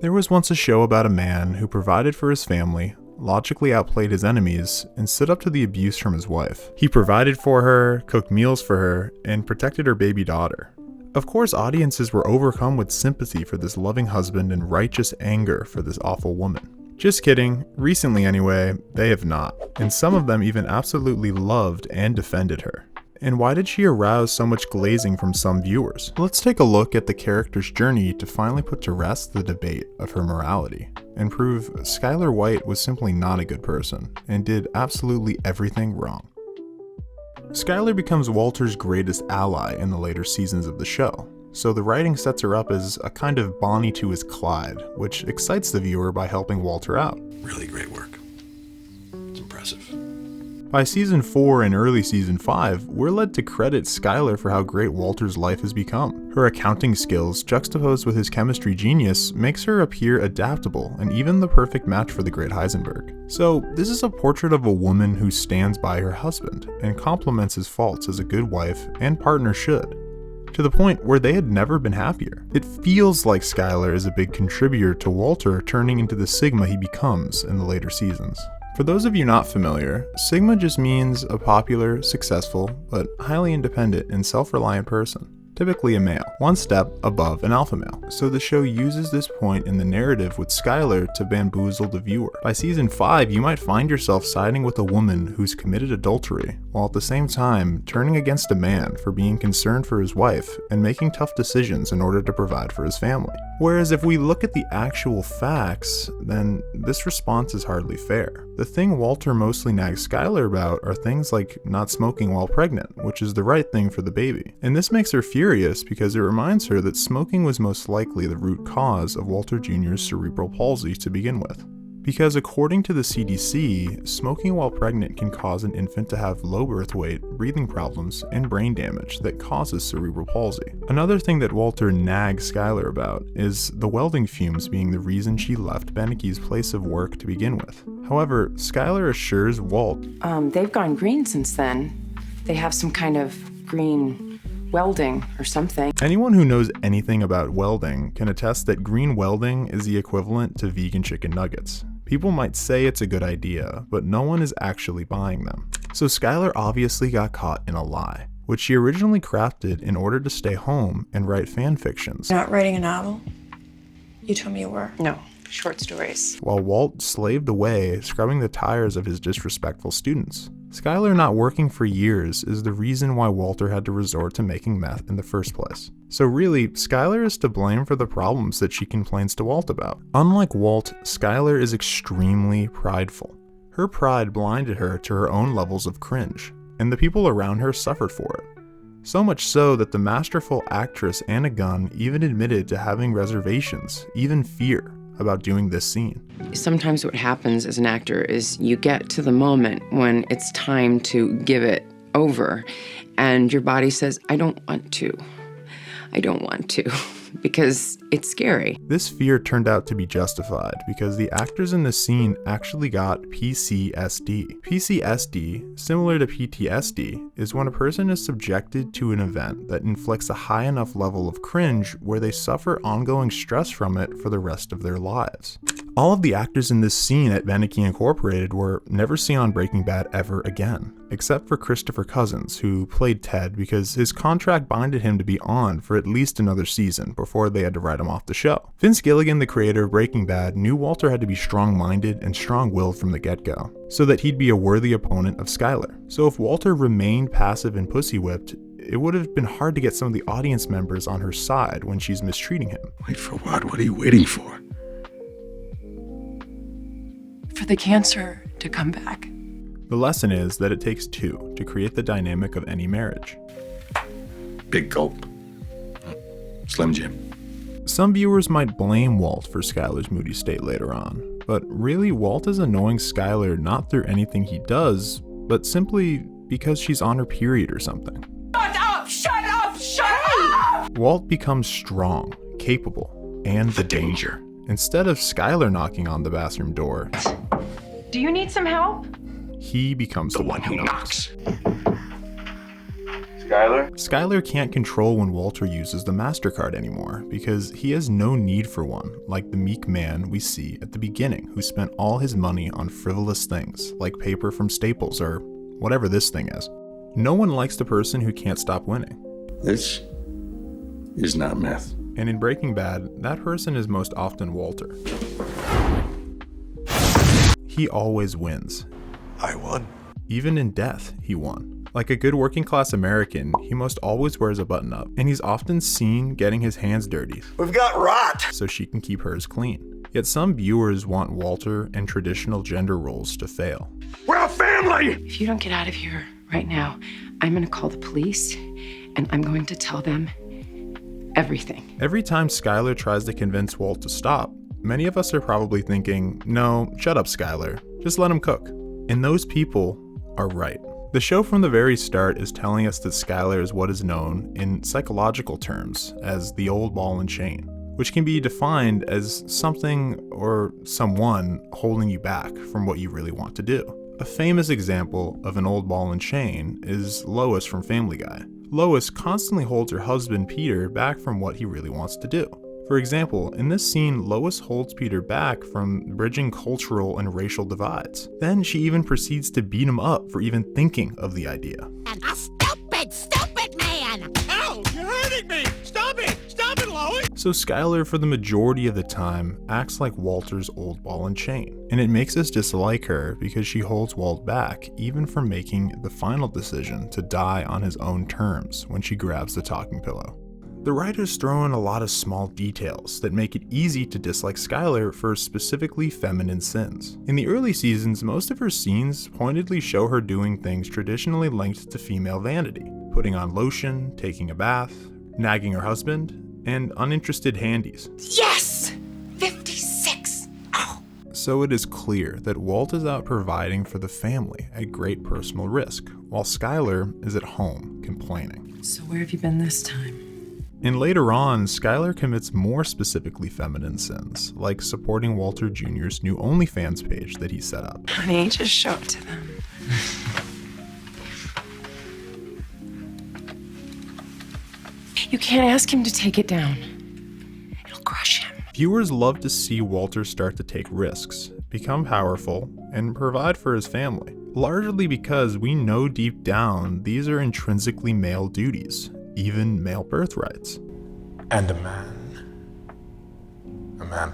There was once a show about a man who provided for his family, logically outplayed his enemies, and stood up to the abuse from his wife. He provided for her, cooked meals for her, and protected her baby daughter. Of course, audiences were overcome with sympathy for this loving husband and righteous anger for this awful woman. Just kidding, recently anyway, they have not, and some of them even absolutely loved and defended her. And why did she arouse so much glazing from some viewers? Let's take a look at the character's journey to finally put to rest the debate of her morality, and prove Skyler White was simply not a good person, and did absolutely everything wrong. Skyler becomes Walter's greatest ally in the later seasons of the show, so the writing sets her up as a kind of Bonnie to his Clyde, which excites the viewer by helping Walter out. Really great work. It's impressive. By season 4 and early season 5, we're led to credit Skyler for how great Walter's life has become. Her accounting skills, juxtaposed with his chemistry genius, makes her appear adaptable and even the perfect match for the great Heisenberg. So this is a portrait of a woman who stands by her husband and compliments his faults as a good wife and partner should, to the point where they had never been happier. It feels like Skyler is a big contributor to Walter turning into the Sigma he becomes in the later seasons. For those of you not familiar, Sigma just means a popular, successful, but highly independent and self-reliant person, typically a male, one step above an alpha male. So the show uses this point in the narrative with Skyler to bamboozle the viewer. By season 5, you might find yourself siding with a woman who's committed adultery, while at the same time turning against a man for being concerned for his wife and making tough decisions in order to provide for his family. Whereas if we look at the actual facts, then this response is hardly fair. The thing Walter mostly nags Skyler about are things like not smoking while pregnant, which is the right thing for the baby. And this makes her furious because it reminds her that smoking was most likely the root cause of Walter Jr.'s cerebral palsy to begin with. Because according to the CDC, smoking while pregnant can cause an infant to have low birth weight, breathing problems, and brain damage that causes cerebral palsy. Another thing that Walter nags Skyler about is the welding fumes being the reason she left Beneke's place of work to begin with. However, Skyler assures Walt, they've gone green since then. They have some kind of green welding or something. Anyone who knows anything about welding can attest that green welding is the equivalent to vegan chicken nuggets. People might say it's a good idea, but no one is actually buying them. So Skyler obviously got caught in a lie, which she originally crafted in order to stay home and write fan fictions. You're not writing a novel? You told me you were. No, short stories. While Walt slaved away, scrubbing the tires of his disrespectful students. Skyler not working for years is the reason why Walter had to resort to making meth in the first place. So really, Skyler is to blame for the problems that she complains to Walt about. Unlike Walt, Skyler is extremely prideful. Her pride blinded her to her own levels of cringe, and the people around her suffered for it. So much so that the masterful actress Anna Gunn even admitted to having reservations, even fear, about doing this scene. Sometimes what happens as an actor is you get to the moment when it's time to give it over, and your body says, I don't want to, because it's scary. This fear turned out to be justified because the actors in this scene actually got PCSD. PCSD, similar to PTSD, is when a person is subjected to an event that inflicts a high enough level of cringe where they suffer ongoing stress from it for the rest of their lives. All of the actors in this scene at Beneke Incorporated were never seen on Breaking Bad ever again, except for Christopher Cousins, who played Ted because his contract binded him to be on for at least another season before they had to write him off the show. Vince Gilligan, the creator of Breaking Bad, knew Walter had to be strong-minded and strong-willed from the get-go, so that he'd be a worthy opponent of Skyler. So if Walter remained passive and pussy-whipped, it would have been hard to get some of the audience members on her side when she's mistreating him. Wait for what? What are you waiting for? For the cancer to come back. The lesson is that it takes two to create the dynamic of any marriage. Big gulp. Slim Jim. Some viewers might blame Walt for Skyler's moody state later on, but really Walt is annoying Skyler not through anything he does, but simply because she's on her period or something. Shut up! Shut up! Shut up! Walt becomes strong, capable, and the danger. Instead of Skyler knocking on the bathroom door, Do you need some help? he becomes the one who knocks. Skyler, Skyler? Skyler can't control when Walter uses the MasterCard anymore because he has no need for one, like the meek man we see at the beginning who spent all his money on frivolous things like paper from Staples or whatever this thing is. No one likes the person who can't stop winning. This is not meth. And in Breaking Bad, that person is most often Walter. He always wins. I won. Even in death, he won. Like a good working class American, he most always wears a button up, and he's often seen getting his hands dirty. We've got rot! So she can keep hers clean. Yet some viewers want Walter and traditional gender roles to fail. We're a family! If you don't get out of here right now, I'm gonna call the police and I'm going to tell them everything. Every time Skyler tries to convince Walt to stop, many of us are probably thinking, no, shut up, Skyler. Just let him cook. And those people are right. The show from the very start is telling us that Skyler is what is known in psychological terms as the old ball and chain, which can be defined as something or someone holding you back from what you really want to do. A famous example of an old ball and chain is Lois from Family Guy. Lois constantly holds her husband Peter back from what he really wants to do. For example, in this scene, Lois holds Peter back from bridging cultural and racial divides. Then she even proceeds to beat him up for even thinking of the idea. A stupid man! Ow! You're hurting me! Stop it! Stop it, Lois! So Skyler, for the majority of the time, acts like Walter's old ball and chain. And it makes us dislike her because she holds Walt back, even from making the final decision to die on his own terms when she grabs the talking pillow. The writers throw in a lot of small details that make it easy to dislike Skyler for specifically feminine sins. In the early seasons, most of her scenes pointedly show her doing things traditionally linked to female vanity, putting on lotion, taking a bath, nagging her husband, and uninterested handies. Yes! 56! Oh. So it is clear that Walt is out providing for the family at great personal risk, while Skyler is at home complaining. So where have you been this time? And later on, Skyler commits more specifically feminine sins, like supporting Walter Jr.'s new OnlyFans page that he set up. Honey, just show it to them. You can't ask him to take it down. It'll crush him. Viewers love to see Walter start to take risks, become powerful, and provide for his family, largely because we know deep down these are intrinsically male duties, even male birthrights. And a man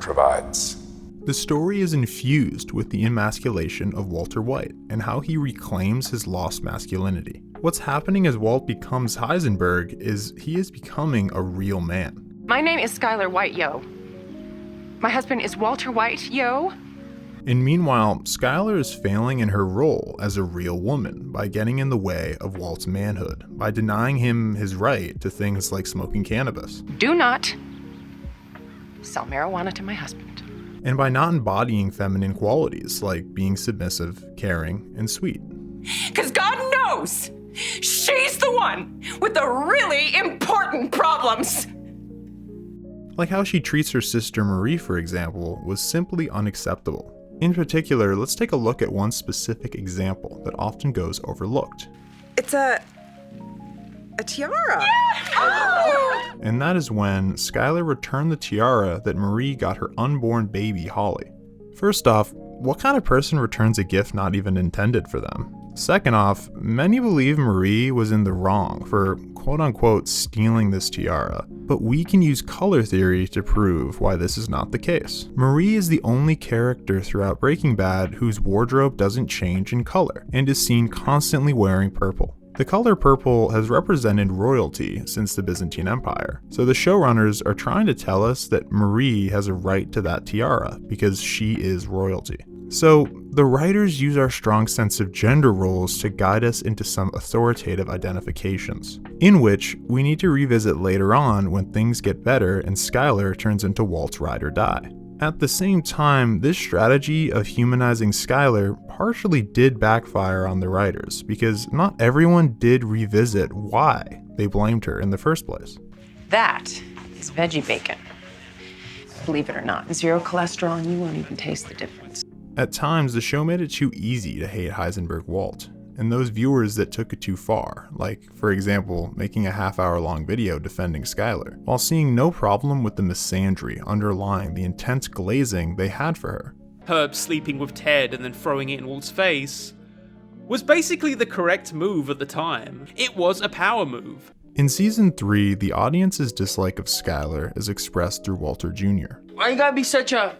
provides. The story is infused with the emasculation of Walter White and how he reclaims his lost masculinity. What's happening as Walt becomes Heisenberg is he is becoming a real man. My name is Skyler White, yo. My husband is Walter White, yo. And meanwhile, Skyler is failing in her role as a real woman by getting in the way of Walt's manhood, by denying him his right to things like smoking cannabis. Do not sell marijuana to my husband. And by not embodying feminine qualities like being submissive, caring, and sweet. Because God knows she's the one with the really important problems. Like how she treats her sister Marie, for example, was simply unacceptable. In particular, let's take a look at one specific example that often goes overlooked. It's a tiara. Oh! And that is when Skyler returned the tiara that Marie got her unborn baby, Holly. First off, what kind of person returns a gift not even intended for them? Second off, many believe Marie was in the wrong for quote-unquote stealing this tiara, but we can use color theory to prove why this is not the case. Marie is the only character throughout Breaking Bad whose wardrobe doesn't change in color and is seen constantly wearing purple. The color purple has represented royalty since the Byzantine Empire, so the showrunners are trying to tell us that Marie has a right to that tiara because she is royalty. So the writers use our strong sense of gender roles to guide us into some authoritative identifications, in which we need to revisit later on when things get better and Skyler turns into Walt's ride or die. At the same time, this strategy of humanizing Skyler partially did backfire on the writers because not everyone did revisit why they blamed her in the first place. That is veggie bacon. Believe it or not, 0 cholesterol and you won't even taste the difference. At times, the show made it too easy to hate Heisenberg Walt, and those viewers that took it too far, like, for example, making a half-hour-long video defending Skyler, while seeing no problem with the misandry underlying the intense glazing they had for her. Herb sleeping with Ted and then throwing it in Walt's face was basically the correct move at the time. It was a power move. In Season 3, the audience's dislike of Skyler is expressed through Walter Jr. Why you gotta be such a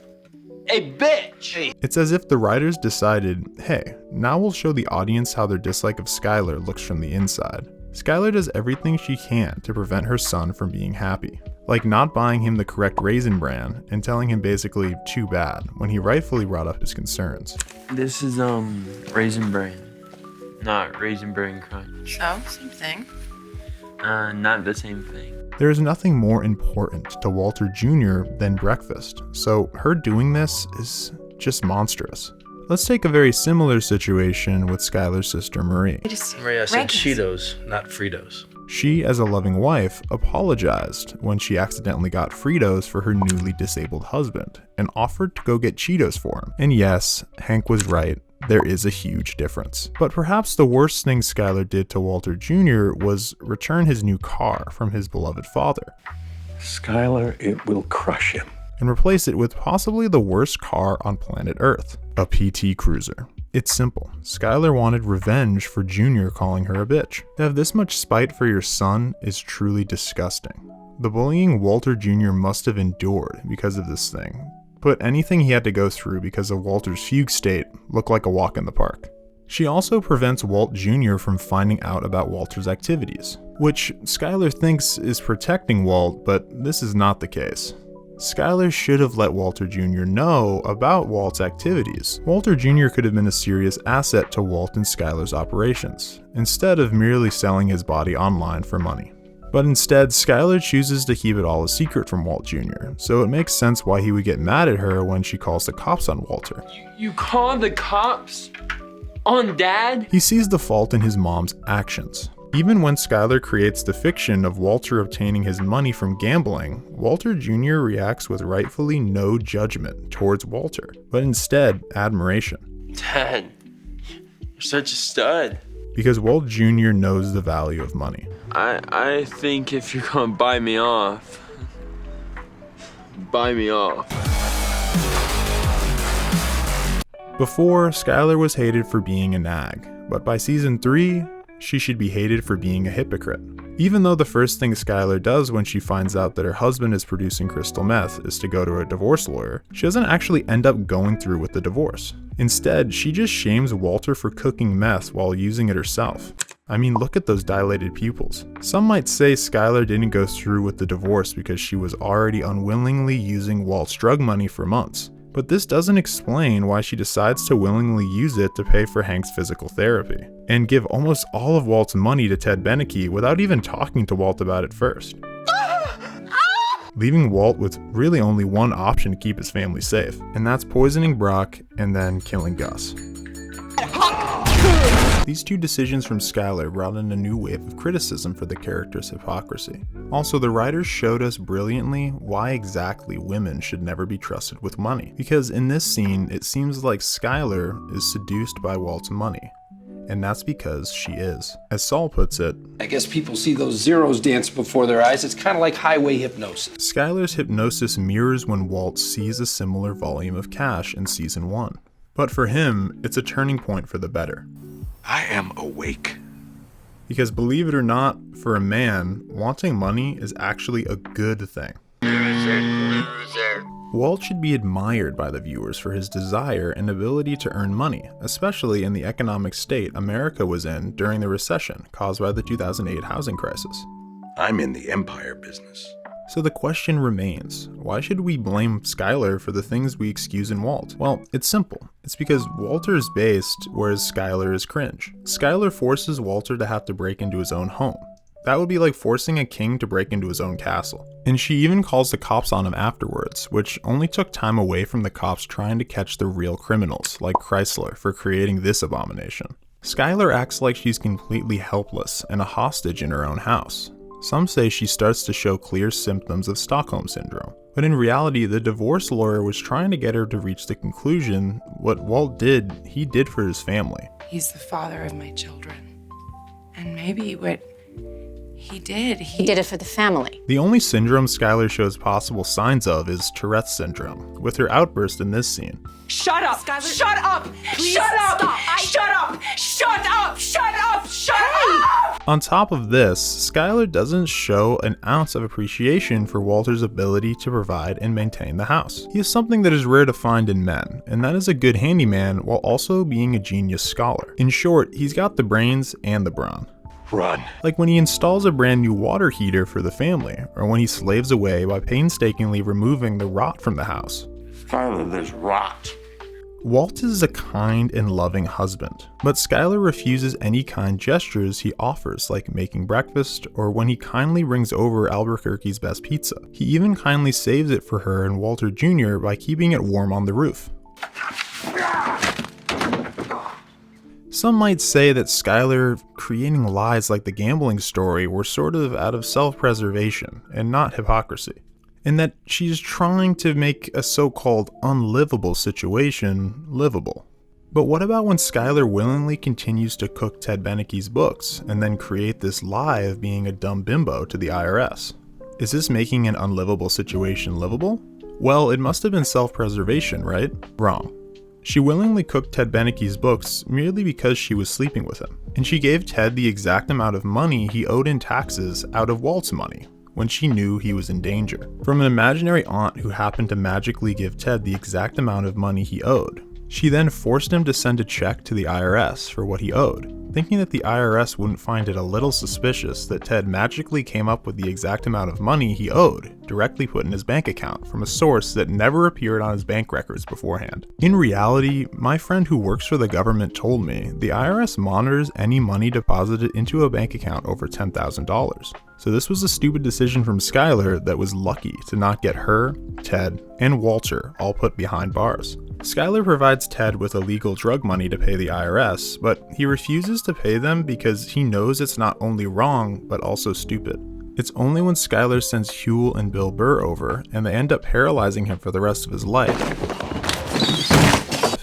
bitch? It's as if the writers decided, hey, now we'll show the audience how their dislike of Skyler looks from the inside. Skyler does everything she can to prevent her son from being happy, like not buying him the correct Raisin Bran and telling him basically too bad when he rightfully brought up his concerns. This is Raisin Bran, not Raisin Bran Crunch. So, same thing. Not the same thing. There is nothing more important to Walter Jr. than breakfast, so her doing this is just monstrous. Let's take a very similar situation with Skyler's sister Marie. Marie, I said Cheetos, not Fritos. She, as a loving wife, apologized when she accidentally got Fritos for her newly disabled husband and offered to go get Cheetos for him. And yes, Hank was right. There is a huge difference. But perhaps the worst thing Skyler did to Walter Jr. was return his new car from his beloved father. Skyler, it will crush him. And replace it with possibly the worst car on planet Earth, a PT Cruiser. It's simple. Skyler wanted revenge for Junior calling her a bitch. To have this much spite for your son is truly disgusting. The bullying Walter Jr. must have endured because of this thing put anything he had to go through because of Walter's fugue state look like a walk in the park. She also prevents Walt Jr. from finding out about Walter's activities, which Skyler thinks is protecting Walt, but this is not the case. Skyler should have let Walter Jr. know about Walt's activities. Walter Jr. could have been a serious asset to Walt and Skyler's operations, instead of merely selling his body online for money. But instead, Skyler chooses to keep it all a secret from Walt Jr., so it makes sense why he would get mad at her when she calls the cops on Walter. You call the cops on Dad? He sees the fault in his mom's actions. Even when Skyler creates the fiction of Walter obtaining his money from gambling, Walter Jr. reacts with rightfully no judgment towards Walter, but instead admiration. Dad, you're such a stud. Because Walt Jr. knows the value of money. I think if you're gonna buy me off, buy me off. Before, Skyler was hated for being a nag, but by season 3, she should be hated for being a hypocrite. Even though the first thing Skyler does when she finds out that her husband is producing crystal meth is to go to a divorce lawyer, she doesn't actually end up going through with the divorce. Instead, she just shames Walter for cooking meth while using it herself. I mean, look at those dilated pupils. Some might say Skyler didn't go through with the divorce because she was already unwillingly using Walt's drug money for months. But this doesn't explain why she decides to willingly use it to pay for Hank's physical therapy, and give almost all of Walt's money to Ted Beneke without even talking to Walt about it first. Leaving Walt with really only one option to keep his family safe, and that's poisoning Brock and then killing Gus. These two decisions from Skyler brought in a new wave of criticism for the character's hypocrisy. Also, the writers showed us brilliantly why exactly women should never be trusted with money, because in this scene, it seems like Skyler is seduced by Walt's money. And that's because she is. As Saul puts it, I guess people see those zeros dance before their eyes. It's kind of like highway hypnosis. Skyler's hypnosis mirrors when Walt sees a similar volume of cash in season 1. But for him, it's a turning point for the better. I am awake. Because believe it or not, for a man, wanting money is actually a good thing. Walt should be admired by the viewers for his desire and ability to earn money, especially in the economic state America was in during the recession caused by the 2008 housing crisis. I'm in the empire business. So the question remains, why should we blame Skyler for the things we excuse in Walt? Well, it's simple. It's because Walter is based, whereas Skyler is cringe. Skyler forces Walter to have to break into his own home. That would be like forcing a king to break into his own castle. And she even calls the cops on him afterwards, which only took time away from the cops trying to catch the real criminals, like Chrysler, for creating this abomination. Skyler acts like she's completely helpless and a hostage in her own house. Some say she starts to show clear symptoms of Stockholm Syndrome. But in reality, the divorce lawyer was trying to get her to reach the conclusion what Walt did, he did for his family. He's the father of my children. And maybe what he did it for the family. The only syndrome Skyler shows possible signs of is Tourette's syndrome, with her outburst in this scene. Shut up! Skyler, shut up! please Shut up! stop. Shut up! Shut up! Shut up! Shut up! On top of this, Skyler doesn't show an ounce of appreciation for Walter's ability to provide and maintain the house. He is something that is rare to find in men, and that is a good handyman while also being a genius scholar. In short, he's got the brains and the brawn. Run. Like when he installs a brand new water heater for the family, or when he slaves away by painstakingly removing the rot from the house. Skyler, there's rot. Walt is a kind and loving husband, but Skyler refuses any kind gestures he offers, like making breakfast or when he kindly brings over Albuquerque's best pizza. He even kindly saves it for her and Walter Jr. by keeping it warm on the roof. Some might say that Skyler creating lies like the gambling story were sort of out of self-preservation and not hypocrisy, and that she's trying to make a so-called unlivable situation livable. But what about when Skyler willingly continues to cook Ted Beneke's books and then create this lie of being a dumb bimbo to the IRS? Is this making an unlivable situation livable? Well, it must have been self-preservation, right? Wrong. She willingly cooked Ted Beneke's books merely because she was sleeping with him, and she gave Ted the exact amount of money he owed in taxes out of Walt's money, when she knew he was in danger, from an imaginary aunt who happened to magically give Ted the exact amount of money he owed. She then forced him to send a check to the IRS for what he owed, thinking that the IRS wouldn't find it a little suspicious that Ted magically came up with the exact amount of money he owed, directly put in his bank account from a source that never appeared on his bank records beforehand. In reality, my friend who works for the government told me the IRS monitors any money deposited into a bank account over $10,000. So this was a stupid decision from Skyler that was lucky to not get her, Ted, and Walter all put behind bars. Skyler provides Ted with illegal drug money to pay the IRS, but he refuses to pay them because he knows it's not only wrong, but also stupid. It's only when Skyler sends Huel and Bill Burr over, and they end up paralyzing him for the rest of his life,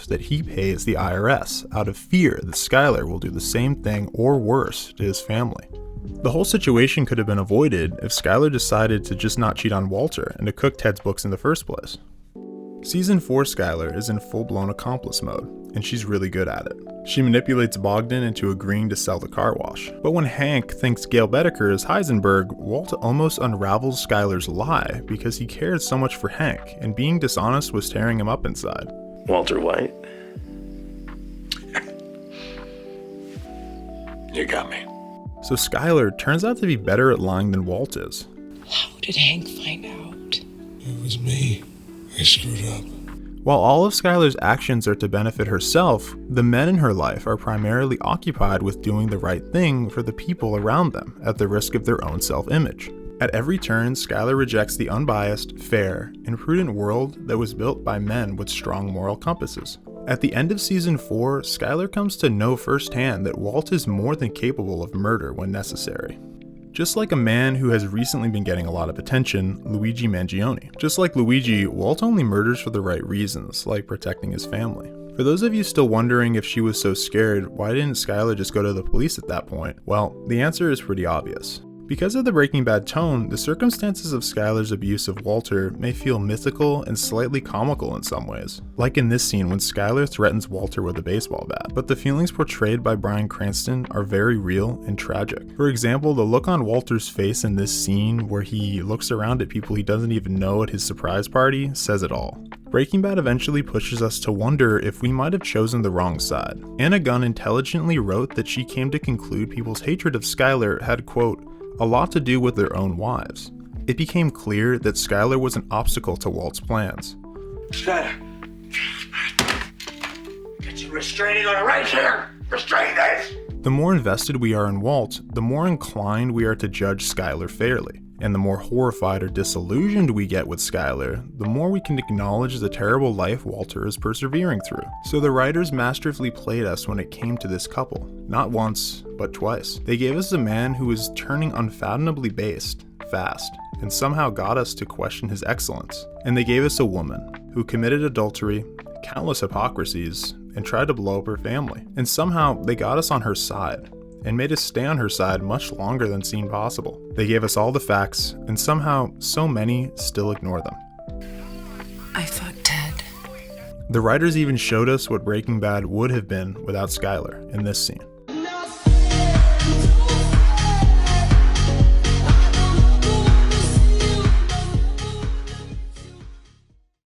that he pays the IRS out of fear that Skyler will do the same thing or worse to his family. The whole situation could have been avoided if Skyler decided to just not cheat on Walter and to cook Ted's books in the first place. Season 4 Skyler is in full-blown accomplice mode, and she's really good at it. She manipulates Bogdan into agreeing to sell the car wash. But when Hank thinks Gail Bedecker is Heisenberg, Walt almost unravels Skyler's lie because he cared so much for Hank, and being dishonest was tearing him up inside. Walter White. You got me. So Skyler turns out to be better at lying than Walt is. How did Hank find out? It was me. I screwed up. While all of Skyler's actions are to benefit herself, the men in her life are primarily occupied with doing the right thing for the people around them at the risk of their own self-image. At every turn, Skyler rejects the unbiased, fair, and prudent world that was built by men with strong moral compasses. At the end of Season 4, Skyler comes to know firsthand that Walt is more than capable of murder when necessary. Just like a man who has recently been getting a lot of attention, Luigi Mangione. Just like Luigi, Walt only murders for the right reasons, like protecting his family. For those of you still wondering if she was so scared, why didn't Skyler just go to the police at that point? Well, the answer is pretty obvious. Because of the Breaking Bad tone, the circumstances of Skyler's abuse of Walter may feel mythical and slightly comical in some ways. Like in this scene when Skyler threatens Walter with a baseball bat. But the feelings portrayed by Bryan Cranston are very real and tragic. For example, the look on Walter's face in this scene where he looks around at people he doesn't even know at his surprise party says it all. Breaking Bad eventually pushes us to wonder if we might have chosen the wrong side. Anna Gunn intelligently wrote that she came to conclude people's hatred of Skyler had, quote, a lot to do with their own wives. It became clear that Skyler was an obstacle to Walt's plans. Skyler! Get your restraining order right here! Restrain this! The more invested we are in Walt, the more inclined we are to judge Skyler fairly. And the more horrified or disillusioned we get with Skyler, the more we can acknowledge the terrible life Walter is persevering through. So the writers masterfully played us when it came to this couple. Not once, but twice. They gave us a man who was turning unfathomably based, fast, and somehow got us to question his excellence. And they gave us a woman who committed adultery, countless hypocrisies, and tried to blow up her family. And somehow they got us on her side, and made us stay on her side much longer than seemed possible. They gave us all the facts, and somehow so many still ignore them. I fucked Ted. The writers even showed us what Breaking Bad would have been without Skyler in this scene.